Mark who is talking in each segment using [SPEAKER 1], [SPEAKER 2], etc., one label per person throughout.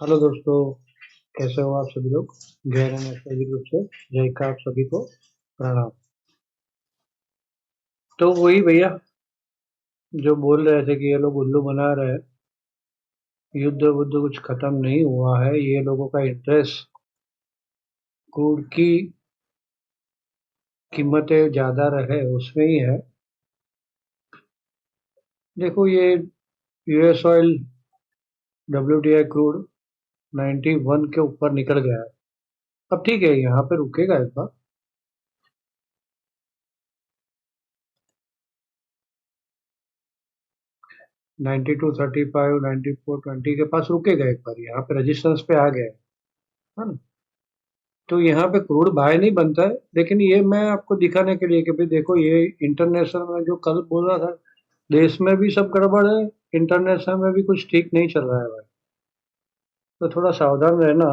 [SPEAKER 1] Hello दोस्तों, कैसे हो आप सभी लोग। गहरे नैसर्गिक रूप से जय का आप सभी को प्रणाम। तो वही भैया जो बोल रहे थे कि ये लोग उल्लू बना रहे हैं, युद्ध बुद्ध कुछ खत्म नहीं हुआ है। ये लोगों का इंटरेस्ट क्रूड की कीमतें ज्यादा रहे उसमें ही है। देखो ये यूएस ऑयल डब्ल्यूटीआई क्रूड 91 के ऊपर निकल गया है। अब ठीक है, यहाँ पे रुकेगा एक बार। 92, 35, 94, 20 के पास रुकेगा एक बार, यहाँ पे रेजिस्टेंस पे आ गया है ना। तो यहाँ पे क्रूड बाय नहीं बनता है, लेकिन ये मैं आपको दिखाने के लिए कि भाई देखो ये इंटरनेशनल में जो कल बोला था, देश में भी सब गड़बड़ है, इंटरनेशनल में भी कुछ ठीक नहीं चल रहा है भाई। तो थोड़ा सावधान रहना।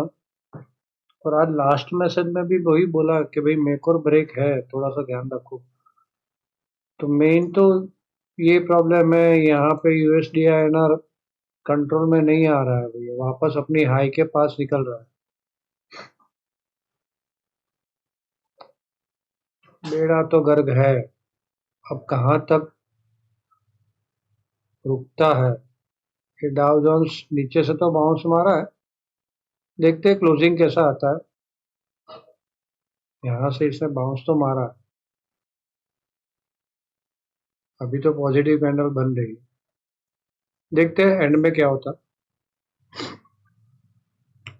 [SPEAKER 1] और आज लास्ट मैसेज में भी वही बोला कि भाई मेक और ब्रेक है, थोड़ा सा ध्यान रखो। तो मेन तो ये प्रॉब्लम है, यहाँ पे यूएसडीआई ना कंट्रोल में नहीं आ रहा है भैया, वापस अपनी हाई के पास निकल रहा है। बेड़ा तो गर्क है, अब कहाँ तक रुकता है। ये डाउ जोन्स नीचे से तो बाउंस मारा है, देखते हैं क्लोजिंग कैसा आता है। यहाँ से इसने बाउंस तो मारा है, अभी तो पॉजिटिव कैंडल बन रही है, देखते हैं एंड में क्या होता है।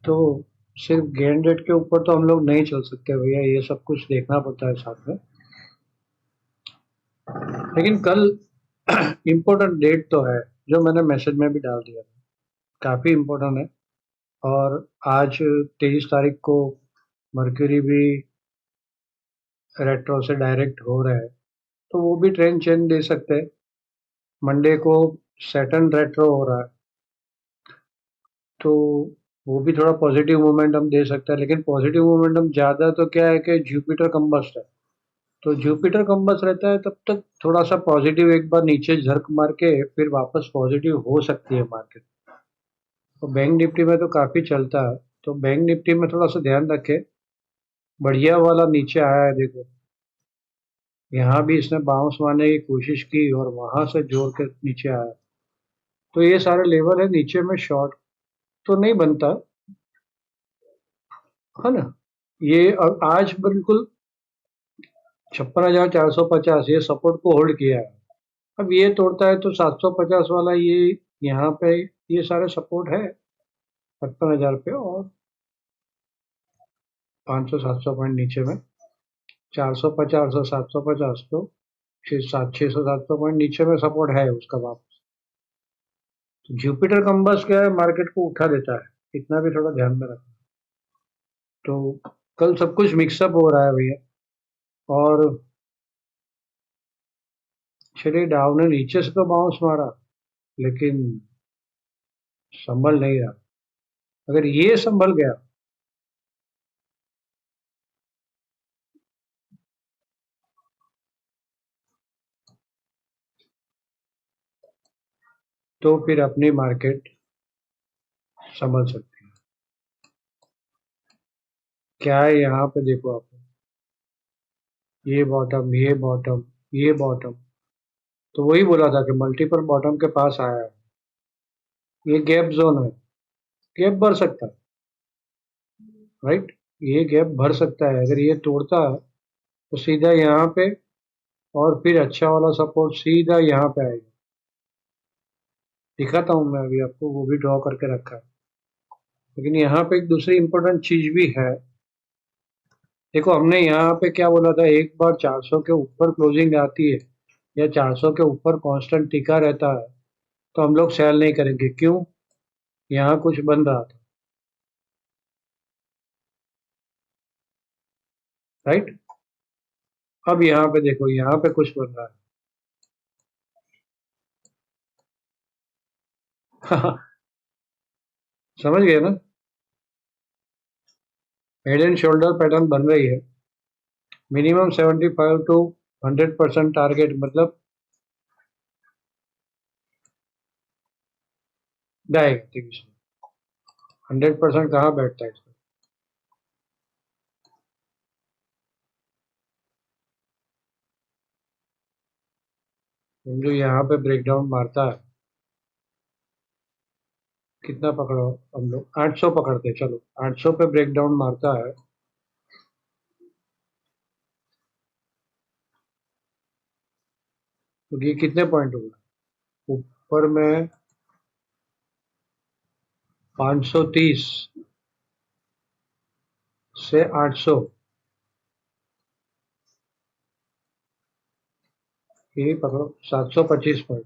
[SPEAKER 1] तो सिर्फ गेन रेट के ऊपर तो हम लोग नहीं चल सकते भैया, ये सब कुछ देखना पड़ता है साथ में। लेकिन कल इम्पोर्टेंट डेट तो है, जो मैंने मैसेज में भी डाल दिया था, काफी इम्पोर्टेंट है। और आज 23 तारीख को मर्क्यूरी भी रेट्रो से डायरेक्ट हो रहा है, तो वो भी ट्रेंड चेंज दे सकते हैं। मंडे को सैटर्न रेट्रो हो रहा है, तो वो भी थोड़ा पॉजिटिव मोमेंटम दे सकता है। लेकिन पॉजिटिव मोमेंटम ज़्यादा तो क्या है कि जुपिटर कंबस्ट है, तो जुपिटर कंबस्ट रहता है तब तक थोड़ा सा पॉजिटिव एक बार नीचे झर्क मार के फिर वापस पॉजिटिव हो सकती है मार्केट। तो बैंक निफ्टी में तो काफ़ी चलता है, तो बैंक निफ्टी में थोड़ा सा ध्यान रखे। बढ़िया वाला नीचे आया है देखो, यहाँ भी इसने बाउंस मारने की कोशिश की और वहां से जोड़ के नीचे आया। तो ये सारे लेवल है, नीचे में शॉर्ट तो नहीं बनता है ना। ये आज बिल्कुल 56,450 ये सपोर्ट को होल्ड किया है। अब ये तोड़ता है तो 750 वाला ये यहाँ पे ये सारे सपोर्ट है 55,000 पे, और 500 700 पॉइंट नीचे में 450 और 750, तो 600 700 नीचे में सपोर्ट है उसका वापस। तो जुपिटर कंबस क्या है, मार्केट को उठा देता है, इतना भी थोड़ा ध्यान में रखना। तो कल सब कुछ मिक्सअप हो रहा है भैया। और चलिए डाउ ने नीचे से तो बाउंस मारा, लेकिन संभल नहीं रहा। अगर ये संभल गया तो फिर अपनी मार्केट संभल सकती है। क्या है यहाँ पे देखो आप, ये बॉटम ये बॉटम ये बॉटम, तो वही बोला था कि मल्टीपल बॉटम के पास आया है। ये गैप जोन है, गैप भर सकता है, राइट। ये गैप भर सकता है, अगर ये तोड़ता है तो सीधा यहाँ पे, और फिर अच्छा वाला सपोर्ट सीधा यहाँ पे आएगा। दिखाता हूँ मैं अभी आपको, वो भी ड्रॉ करके रखा है। लेकिन यहाँ पे एक दूसरी इंपॉर्टेंट चीज भी है। देखो हमने यहाँ पे क्या बोला था, एक बार 400 के ऊपर क्लोजिंग आती है या 400 के ऊपर कांस्टेंट टिका रहता है तो हम लोग सेल नहीं करेंगे। क्यों? यहाँ कुछ बन रहा था, राइट। अब यहाँ पे देखो, यहाँ पे कुछ बन रहा है। समझ गए ना, हेड एंड शोल्डर पैटर्न बन रही है। मिनिमम 75 to 100% टारगेट, मतलब जाएगा 23। 100% कहाँ बैठता है इसमें। समझो यहाँ पे ब्रेकडाउन मारता है, कितना पकड़ो हम लोग, 800 पकड़ते हैं, चलो 800 पे ब्रेकडाउन मारता है, तो ये कितने पॉइंट होगा, ऊपर में 530 से 800, ये पकड़ो 725 पॉइंट,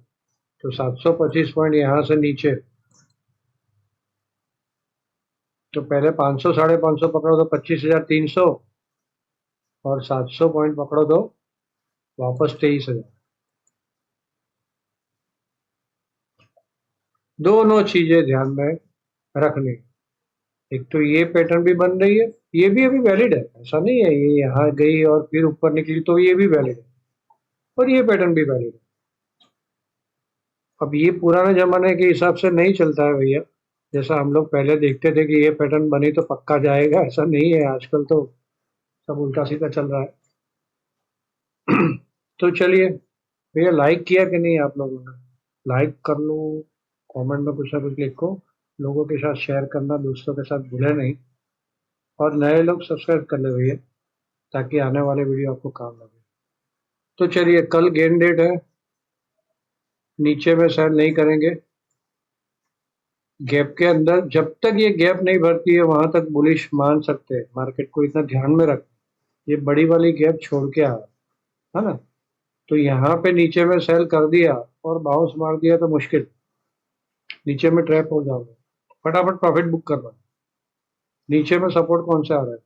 [SPEAKER 1] तो 725 पॉइंट यहाँ से नीचे, तो पहले 500 550 पकड़ो तो 25,300, और 700 पॉइंट पकड़ो तो वापस 23,000। दोनों चीजें ध्यान में रखनी, एक तो ये पैटर्न भी बन रही है, ये भी अभी वैलिड है, ऐसा नहीं है ये यहाँ गई और फिर ऊपर निकली तो ये भी वैलिड है, और ये पैटर्न भी वैलिड है। अब ये पुराने जमाने के हिसाब से नहीं चलता है भैया, जैसा हम लोग पहले देखते थे कि ये पैटर्न बनी तो पक्का जाएगा, ऐसा नहीं है, आजकल तो सब उल्टा सीधा चल रहा है। तो चलिए भैया, लाइक किया कि नहीं आप लोगों ने, लाइक कर लो, कमेंट में कुछ ना कुछ लिखो, लोगों के साथ शेयर करना दोस्तों के साथ भूले नहीं, और नए लोग सब्सक्राइब कर ले भैया, ताकि आने वाले वीडियो आपको काम लगे। तो चलिए, कल गेम डेट है, नीचे में सेल नहीं करेंगे, गैप के अंदर जब तक ये गैप नहीं भरती है वहां तक बुलिश मान सकते हैं, मार्केट को इतना ध्यान में रख, ये बड़ी वाली गैप छोड़ के आया है ना, तो यहाँ पे नीचे में सेल कर दिया और बाउंस मार दिया तो मुश्किल, नीचे में ट्रैप हो जाओगे, फटाफट प्रॉफिट बुक करना। नीचे में सपोर्ट कौन सा आ रहा है,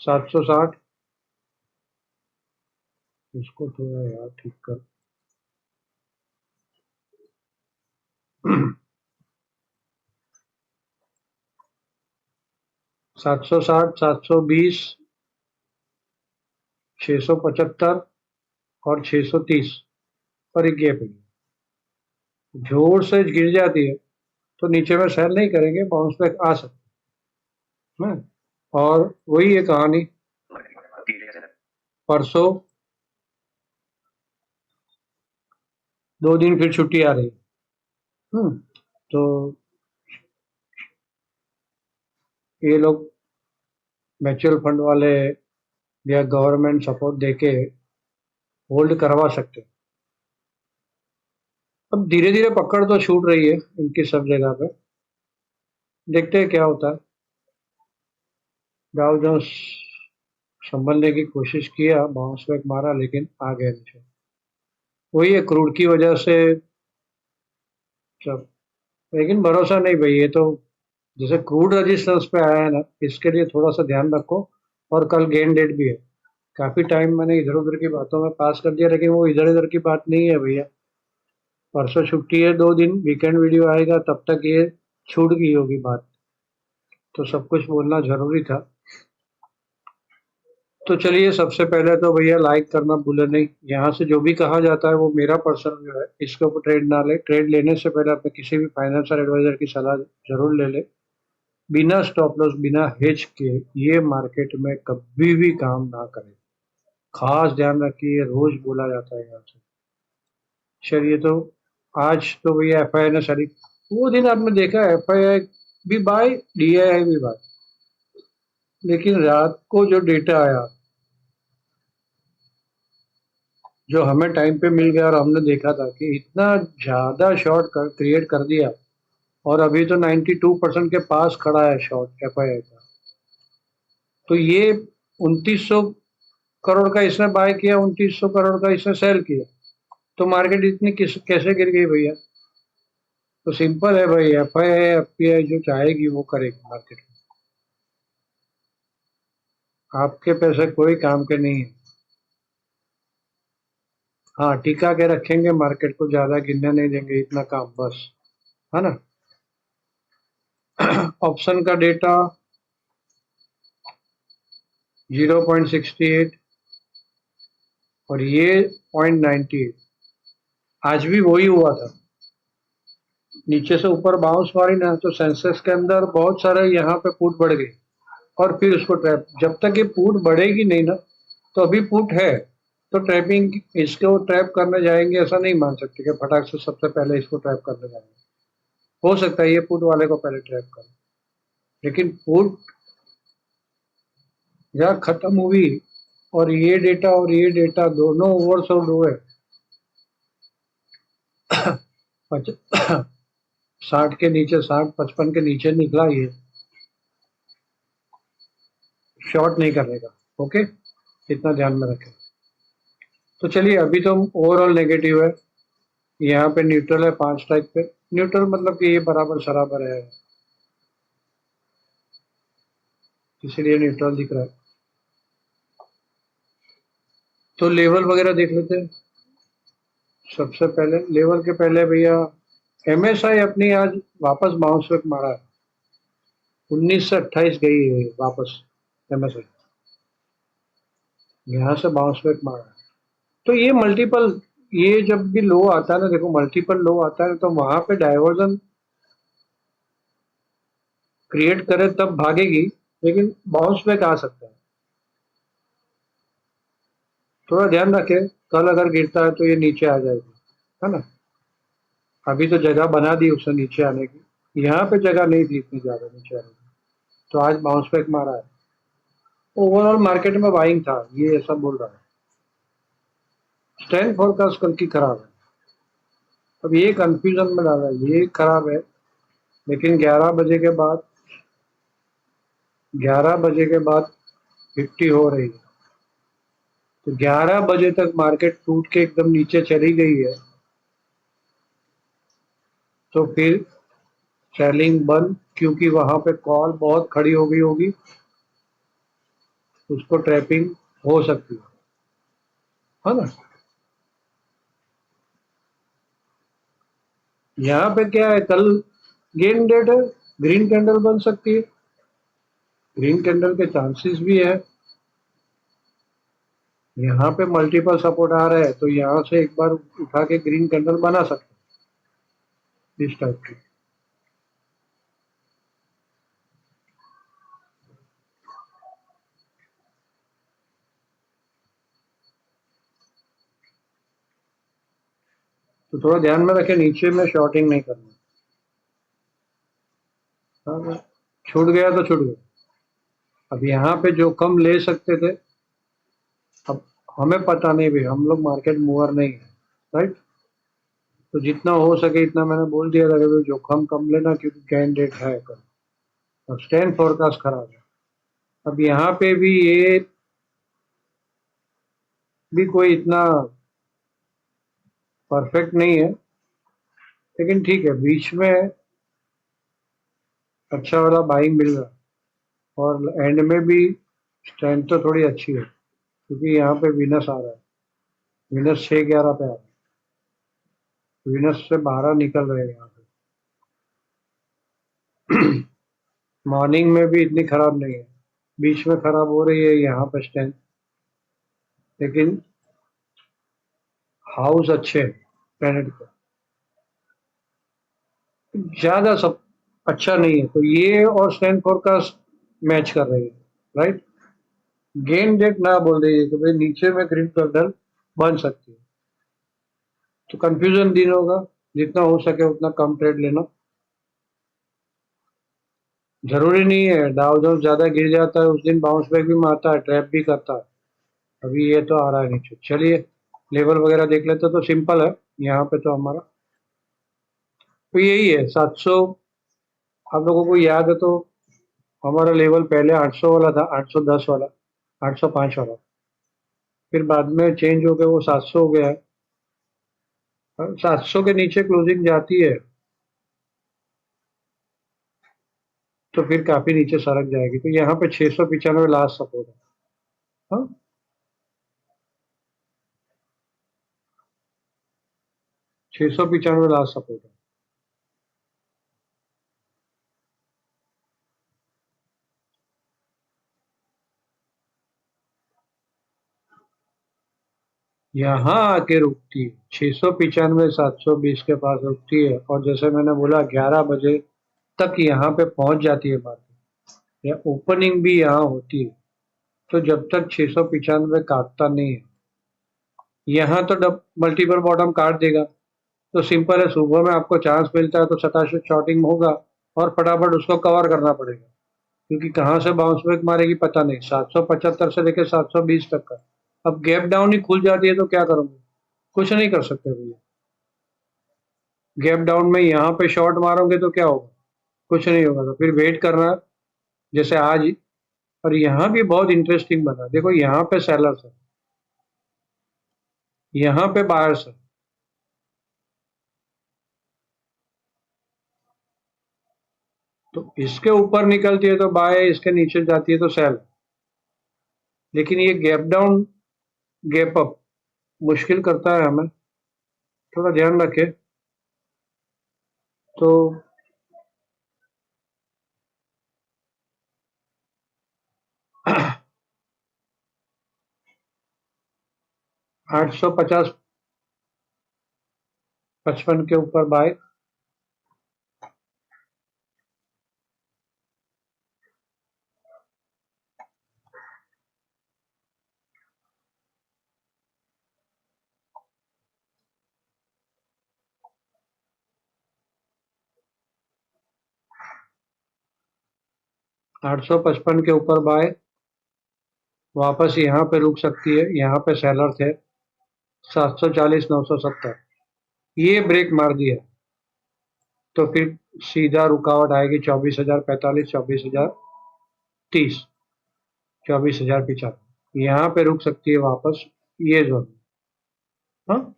[SPEAKER 1] 760, इसको थोड़ा यार ठीक कर। 760, 720, 675 और 630 पर एक गैप है, जोर से गिर जाती है तो नीचे में सेल नहीं करेंगे, बाउंस बैक आ सकते हैं। और वही है कहानी, परसों 2 दिन फिर छुट्टी आ रही है। तो ये लोग म्यूचुअल फंड वाले या गवर्नमेंट सपोर्ट देके होल्ड करवा सकते हैं। अब धीरे धीरे पकड़ तो छूट रही है इनकी सब जगह पे, देखते हैं क्या होता है। डाउ जोन्स संभलने की कोशिश किया, बाउंस बैक मारा, लेकिन आ गए नीचे, वही है क्रूड की वजह से सब। लेकिन भरोसा नहीं भाई, ये तो जैसे क्रूड रेजिस्टेंस पे आया है ना, इसके लिए थोड़ा सा ध्यान रखो। और कल गेन डेट भी है, काफी टाइम मैंने इधर उधर की बातों में पास कर दिया, लेकिन वो इधर उधर की बात नहीं है भैया, परसों छुट्टी है, 2 दिन वीकेंड वीडियो आएगा, तब तक ये छूट गई होगी बात, तो सब कुछ बोलना जरूरी था। तो चलिए, सबसे पहले तो भैया लाइक करना भूले नहीं, यहाँ से जो भी कहा जाता है वो मेरा पर्सनल व्यू है, इसके ऊपर ट्रेड ना ले, ट्रेड लेने से पहले अपने किसी भी फाइनेंशियल एडवाइजर की सलाह जरूर ले ले, बिना स्टॉप लॉस बिना हेज के ये मार्केट में कभी भी काम ना करें, खास ध्यान रखिए, रोज बोला जाता है यहाँ से। चलिए, तो आज तो भैया एफ आई आई ने सारी, वो दिन आपने देखा एफ आई आई भी बाय, डी आई आई भी बाय, लेकिन रात को जो डेटा आया, जो हमें टाइम पे मिल गया और हमने देखा था कि इतना ज्यादा शॉर्ट क्रिएट कर दिया, और अभी तो 92% के पास खड़ा है शॉर्ट एफ आई आई का, तो ये 2900 करोड़ का इसने बाय किया, 2900 करोड़ का इसने सेल किया, तो मार्केट इतनी कैसे गिर गई भैया। तो सिंपल है भाई, F I I F P I जो चाहेगी वो करेगी मार्केट में, आपके पैसे कोई काम के नहीं है। हाँ, टिका के रखेंगे, मार्केट को ज्यादा गिरने नहीं देंगे, इतना काम बस, है ना। ऑप्शन का डेटा 0.68 और ये 0.98, आज भी वही हुआ था, नीचे से ऊपर बाउंस मारी ना तो सेंसेक्स के अंदर बहुत सारे यहाँ पे पुट बढ़ गई और फिर उसको ट्रैप, जब तक ये पुट बढ़ेगी नहीं ना, तो अभी पुट है तो ट्रैपिंग, इसको ट्रैप करने जाएंगे ऐसा नहीं मान सकते कि फटाक से सबसे पहले इसको ट्रैप करने जाएंगे। हो सकता है ये पुट वाले को पहले ट्रैप करें, लेकिन पुट जहाँ खत्म हुई और ये डेटा दोनों ओवरसोल्ड हुए, 60 के नीचे, 60-55 के नीचे निकला, ये शॉर्ट नहीं करेगा। ओके, इतना ध्यान में रखें। तो चलिए, अभी तो ओवरऑल नेगेटिव है, यहाँ पे न्यूट्रल है 5 टाइप पे। न्यूट्रल मतलब कि ये बराबर सराबर है, इसीलिए न्यूट्रल दिख रहा है। तो लेवल वगैरह देख लेते हैं। सबसे पहले लेवल के पहले भैया एमएसआई अपनी आज वापस बाउंस बैक मारा है, 19 से 28 गई है वापस एमएसआई, यहाँ से बाउंस बैक मारा है। तो ये मल्टीपल, ये जब भी लो आता है ना, देखो मल्टीपल लो आता है तो वहां पे डाइवर्जन क्रिएट करे तब भागेगी, लेकिन बाउंस बैक आ सकता है। थोड़ा ध्यान रखें, कल अगर गिरता है तो ये नीचे आ जाएगी, है ना। अभी तो जगह बना दी उसने नीचे आने की, यहाँ पे जगह नहीं थी इतनी ज्यादा नीचे आने की, तो आज बाउंस बैक मारा है। ओवरऑल मार्केट में बाइंग था, ये ऐसा बोल रहा है। स्टैंड फोरकास्ट कल की खराब है, अब ये कंफ्यूजन में डाला है, ये खराब है, लेकिन 11 बजे के बाद 50 हो रही है, तो 11 बजे तक मार्केट टूट के एकदम नीचे चली गई है, तो फिर सेलिंग बंद, क्योंकि वहां पे कॉल बहुत खड़ी हो गई होगी, उसको ट्रैपिंग हो सकती है ना। यहाँ पे क्या है, कल गेन डेट है, ग्रीन कैंडल बन सकती है, ग्रीन कैंडल के चांसेस भी है। यहाँ पे मल्टीपल सपोर्ट आ रहा है, तो यहाँ से एक बार उठा के ग्रीन कैंडल बना सकते हैं इस टाइप की। तो थोड़ा ध्यान में रखे, नीचे में शॉर्टिंग नहीं करना। हाँ, छूट गया तो छूट गया। अब यहाँ पे जो कम ले सकते थे, अब हमें पता नहीं भाई, हम लोग मार्केट मूवर नहीं है, राइट। तो जितना हो सके इतना मैंने बोल दिया था कि भाई जोखम कम लेना, क्योंकि कैंडिडेट है कल, और स्टैंड फोरकास्ट खराब है। अब यहाँ पे भी ये भी कोई इतना परफेक्ट नहीं है, लेकिन ठीक है, बीच में अच्छा वाला बाइंग मिल रहा है, और एंड में भी स्ट्रेंथ तो थोड़ी अच्छी है, क्योंकि यहाँ पे विनस आ रहा है, विनस 6-11 पे आ रहा है, विनस से 12 निकल रहे हैं यहाँ पे। मॉर्निंग में भी इतनी खराब नहीं है, बीच में खराब हो रही है यहाँ पे स्ट्रेंथ, लेकिन हाउस अच्छे हैं प्लेनेट के, ज्यादा सब अच्छा नहीं है, तो ये और स्टैंड फोरकास्ट मैच कर रही है, राइट। गेन डेट ना बोल रही है कि भाई नीचे में ग्रीन कैंडल बन सकती है, तो कंफ्यूजन दिन होगा, जितना हो सके उतना कम ट्रेड लेना। जरूरी नहीं है डाउ जोन्स ज्यादा गिर जाता है उस दिन बाउंस बैक भी मारता है, ट्रैप भी करता है। अभी ये तो आ रहा है नीचे। चलिए, लेवल वगैरह देख लेते, तो सिंपल है यहाँ पे तो हमारा, तो यही है 700। आप लोगों को याद है तो हमारा लेवल पहले 800 वाला था, 810 वाला, 805 वाला, फिर बाद में चेंज हो गया, वो 700 हो गया है। 700 के नीचे क्लोजिंग जाती है तो फिर काफी नीचे सरक जाएगी, तो यहाँ पे 695 लास्ट सपोर्ट है। हाँ, 695 लास्ट सपोर्ट है। यहाँ आके रुकती है 695 720 के पास रुकती है, और जैसे मैंने बोला 11 बजे तक यहाँ पे पहुंच जाती है मार्केट, या ओपनिंग भी यहाँ होती है। तो जब तक 695 काटता नहीं है, यहाँ तो मल्टीपल बॉटम काट देगा। तो सिंपल है, सुबह में आपको चांस मिलता है तो सटाशट शॉर्टिंग होगा और फटाफट उसको कवर करना पड़ेगा, क्योंकि कहाँ से बाउंस बैक मारेगी पता नहीं। 775 से लेकर 720 तक का, अब गैप डाउन ही खुल जाती है तो क्या करोगे? कुछ नहीं कर सकते भैया। गैप डाउन में यहाँ पे शॉर्ट मारोगे तो क्या होगा? कुछ नहीं होगा, तो फिर वेट करना है, जैसे आज। और यहाँ भी बहुत इंटरेस्टिंग बना, देखो यहाँ पे सेलर्स है, यहाँ पे बायर्स है। तो इसके ऊपर निकलती है तो बाय, इसके नीचे जाती है तो सेल। लेकिन ये गैप डाउन गैप अप मुश्किल करता है हमें, थोड़ा ध्यान रखें। तो 850 55 के ऊपर बाय, 855 के ऊपर बाय, वापस यहाँ पे रुक सकती है, यहाँ पे सेलर थे 740 970, ये ब्रेक मार दिया तो फिर सीधा रुकावट आएगी 24,045 24,030 24,075, यहाँ पे रुक सकती है वापस, ये जोन। हाँ,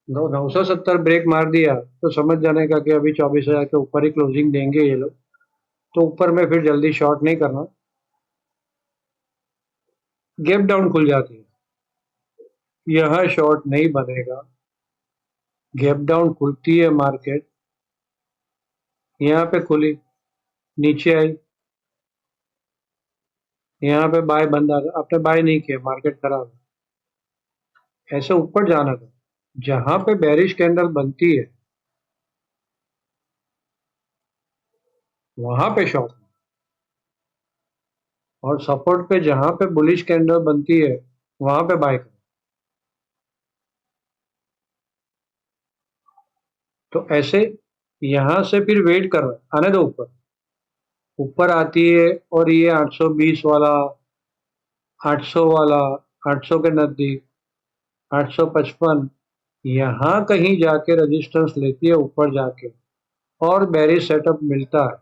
[SPEAKER 1] 970 ब्रेक मार दिया तो समझ जाने का कि अभी 24,000 के ऊपर ही क्लोजिंग देंगे ये लोग, तो ऊपर में फिर जल्दी शॉर्ट नहीं करना। गैप डाउन खुल जाती है, यह शॉर्ट नहीं बनेगा। गैप डाउन खुलती है मार्केट, यहाँ पे खुली, नीचे आई, यहाँ पे बाय बंद आ गया, आपने बाय नहीं किया, मार्केट खराब है, ऐसे ऊपर जाना था। जहां पे बेरिश कैंडल बनती है वहां पे शॉर्ट, और सपोर्ट पे जहां पे बुलिश कैंडल बनती है वहां पे बाय करो। तो ऐसे यहां से फिर वेट कर रहा है, आने दो ऊपर, ऊपर आती है और ये 820 वाला, 800 वाला, 800 के नजदीक, 855, यहाँ कहीं जाके रेजिस्टेंस लेती है ऊपर जाके, और बेरिश सेटअप मिलता है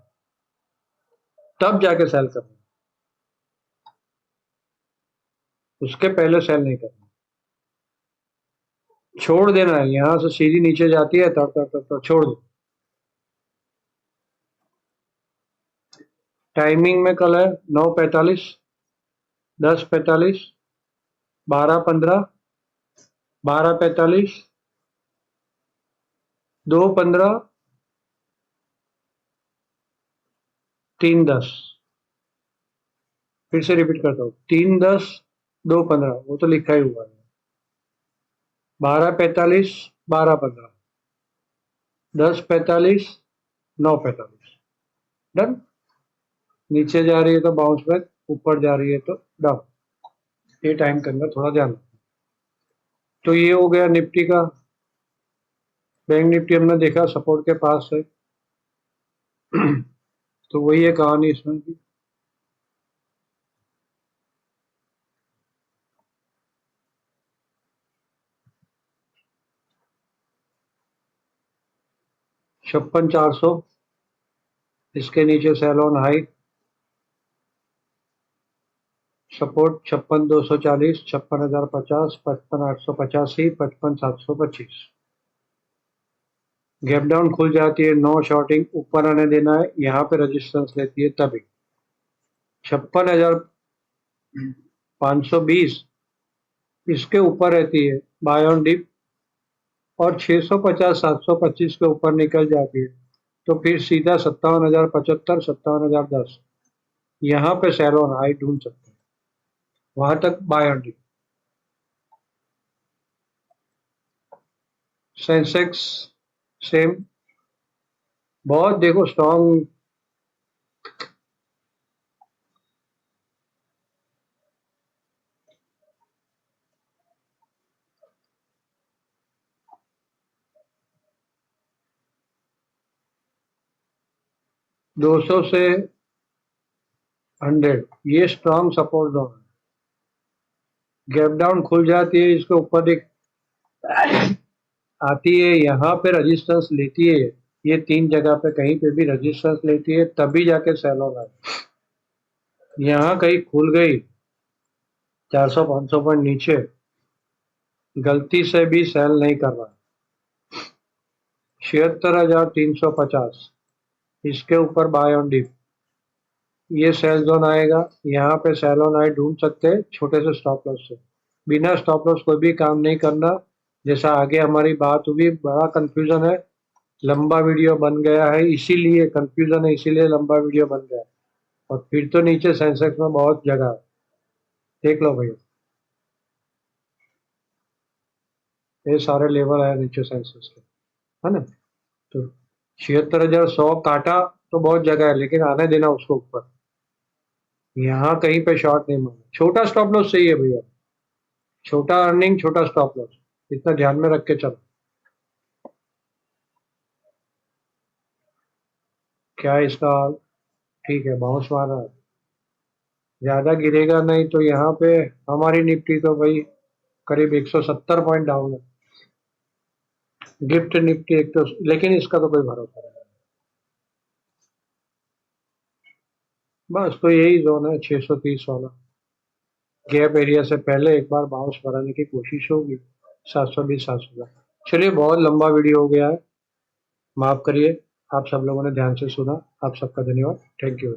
[SPEAKER 1] तब जाके सेल करना, उसके पहले सेल नहीं करना। छोड़ देना है, यहाँ से सीधी नीचे जाती है तब तब तब तब छोड़ दो। टाइमिंग में कल है 9:45, 10:45, 12:15, 12:45, 2:15, 3:10। फिर से रिपीट करता हूँ, 3:10, 2:15, वो तो लिखा ही हुआ है। 12:45, 12:15, 10:45, 9:45, डन। नीचे जा रही है तो बाउंस बैक, ऊपर जा रही है तो डाउन, ये टाइम के अंदर थोड़ा ध्यान। तो ये हो गया निफ्टी का। बैंक निफ्टी हमने देखा सपोर्ट के पास है। तो वही है कहानी इसमें भी। छप्पन 400, इसके नीचे sell on high, support 56,240, 56,050, 55,885, 55,725। Gap down खुल जाती है, नो शॉर्टिंग, ऊपर आने देना है, यहाँ पे रेजिस्टेंस लेती है तभी 56,520, इसके ऊपर रहती है बाय ऑन डिप, और 650 725 के ऊपर निकल जाती है तो फिर सीधा 57,075, 57,010, यहाँ पे सेल ऑन हाई ढूंढ सकते हैं, वहां तक buy on dip. Sensex same, बहुत देखो स्ट्रॉन्ग। 200 से 100 ये स्ट्रॉन्ग सपोर्ट जोन है। गैप डाउन खुल जाती है, इसके ऊपर एक आती है, यहाँ पे रेजिस्टेंस लेती है। ये 3 जगह पे कहीं पे भी रेजिस्टेंस लेती है तभी जाके सेल ऑन आए। यहाँ कहीं खुल गई 400-500 पॉइंट नीचे, गलती से भी सेल नहीं कर रहा। 76,350 इसके ऊपर बाय ऑन डिप, ये सेल जोन आएगा। यहाँ पे सेल ऑन आई ढूंढ सकते हैं छोटे से स्टॉप लॉस से। बिना स्टॉप लॉस कोई भी काम नहीं करना। जैसा आगे हमारी बात हुई, बड़ा कंफ्यूजन है, लंबा वीडियो बन गया है, इसीलिए कंफ्यूजन है, इसीलिए लंबा वीडियो बन गया है। और फिर तो नीचे सेंसेक्स में बहुत जगह है, देख लो भैया, ये सारे लेवल है नीचे सेंसेक्स के, है ना। तो 76,100 काटा तो बहुत जगह है, लेकिन आने देना उसको ऊपर। यहाँ कहीं पे शॉर्ट नहीं मारना, छोटा स्टॉप लॉस चाहिए भैया, छोटा अर्निंग छोटा स्टॉप लॉस, इतना ध्यान में रख के चलो। क्या इसका, ठीक है बाउंस मार रहा है, ज्यादा गिरेगा नहीं तो यहाँ पे हमारी निफ्टी तो भाई करीब 170 पॉइंट डाउन है। गिफ्ट निफ्टी एक तो, लेकिन इसका तो कोई भरोसा नहीं। बस तो यही जोन है 630 वाला, गैप एरिया से पहले एक बार बाउंस बनाने की कोशिश होगी 720 700 का। चलिए बहुत लंबा वीडियो हो गया है, माफ करिए। आप सब लोगों ने ध्यान से सुना, आप सबका धन्यवाद, थैंक यू।